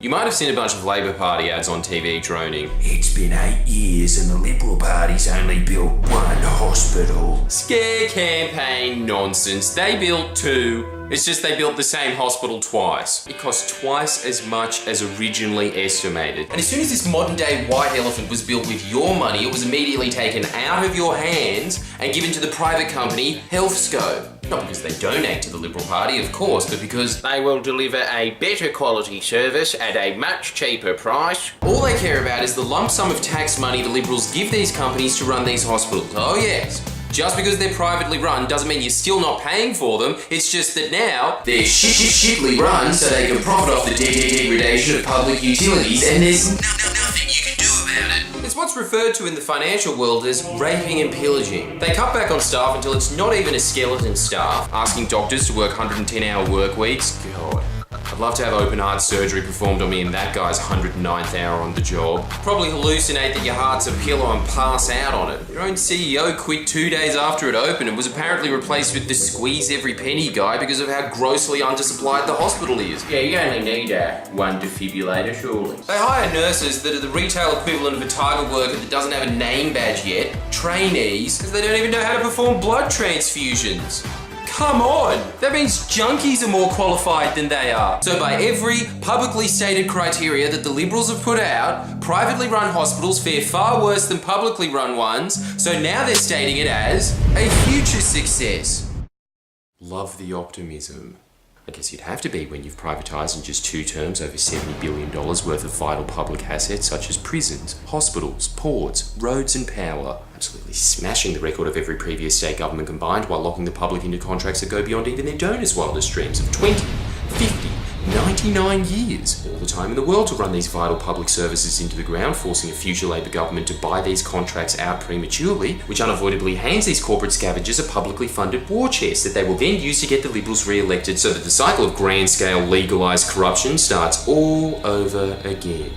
You might have seen a bunch of Labor Party ads on TV droning, "It's been 8 years and the Liberal Party's only built one hospital." scare campaign nonsense. They built 2. It's just they built the same hospital twice. It cost twice as much as originally estimated. And as soon as this modern day white elephant was built with your money, it was immediately taken out of your hands and given to the private company Healthscope. Not because they donate to the Liberal Party, of course, but because they will deliver a better quality service at a much cheaper price. All they care about is the lump sum of tax money the Liberals give these companies to run these hospitals. Oh yes. Just because they're privately run doesn't mean you're still not paying for them. It's just that now they're shitly run so they can profit off the degradation of public utilities, and there's nothing you can do about it. It's what's referred to in the financial world as raping and pillaging. They cut back on staff until it's not even a skeleton staff, asking doctors to work 110-hour work weeks. God. I'd love to have open heart surgery performed on me in that guy's 109th hour on the job. Probably hallucinate that your heart's a pillow and pass out on it. Your own CEO quit 2 days after it opened and was apparently replaced with the squeeze every penny guy because of how grossly undersupplied the hospital is. Yeah, you only need one defibrillator, surely. They hire nurses that are the retail equivalent of a tiger worker that doesn't have a name badge yet, trainees, because they don't even know how to perform blood transfusions. Come on! That means junkies are more qualified than they are. So by every publicly stated criteria that the Liberals have put out, privately run hospitals fare far worse than publicly run ones, so now they're stating it as a future success. Love the optimism. I guess you'd have to be when you've privatised in just 2 terms over $70 billion worth of vital public assets such as prisons, hospitals, ports, roads and power. Absolutely smashing the record of every previous state government combined while locking the public into contracts that go beyond even their donors' wildest dreams of 20, 50, 99 years. All the time in the world to run these vital public services into the ground, forcing a future Labor government to buy these contracts out prematurely, which unavoidably hands these corporate scavengers a publicly funded war chest that they will then use to get the Liberals re-elected so that the cycle of grand-scale legalised corruption starts all over again.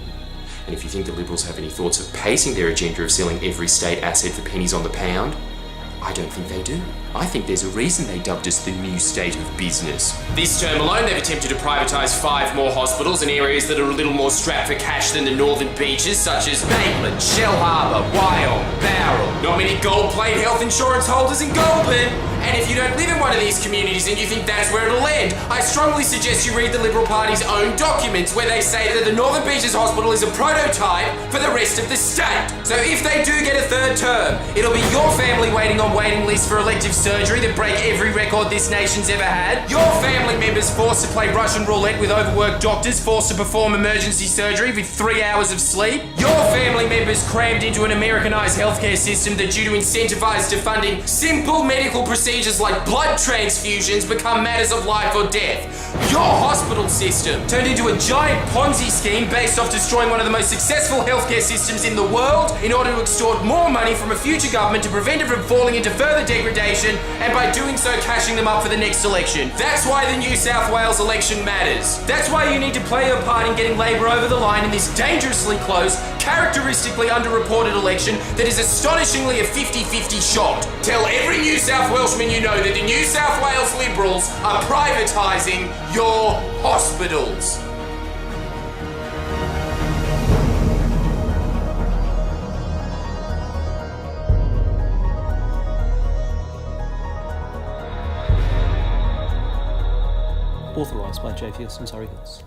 And if you think the Liberals have any thoughts of pacing their agenda of selling every state asset for pennies on the pound, I don't think they do. I think there's a reason they dubbed us the new state of business. This term alone, they've attempted to privatise 5 more hospitals in areas that are a little more strapped for cash than the northern beaches, such as Maitland, Shell Harbour, Wyong, Bowral. Not many gold-plate health insurance holders in Goulburn. And if you don't live in one of these communities and you think that's where it'll end, I strongly suggest you read the Liberal Party's own documents where they say that the Northern Beaches Hospital is a prototype for the rest of the state. So if they do get a 3rd term, it'll be your family waiting on waiting lists for elective surgery that break every record this nation's ever had, your family members forced to play Russian roulette with overworked doctors forced to perform emergency surgery with 3 hours of sleep, your family members crammed into an Americanized healthcare system that due to incentivize to funding simple medical procedures like blood transfusions become matters of life or death. Your hospital system turned into a giant Ponzi scheme based off destroying one of the most successful healthcare systems in the world in order to extort more money from a future government to prevent it from falling into further degradation, and by doing so cashing them up for the next election. That's why the New South Wales election matters. That's why you need to play your part in getting Labor over the line in this dangerously close, characteristically underreported election that is astonishingly a 50-50 shot. Tell every New South Welshman you know that the New South Wales Liberals are privatising your hospitals. Authorised by J. Fields and Surrey Hills.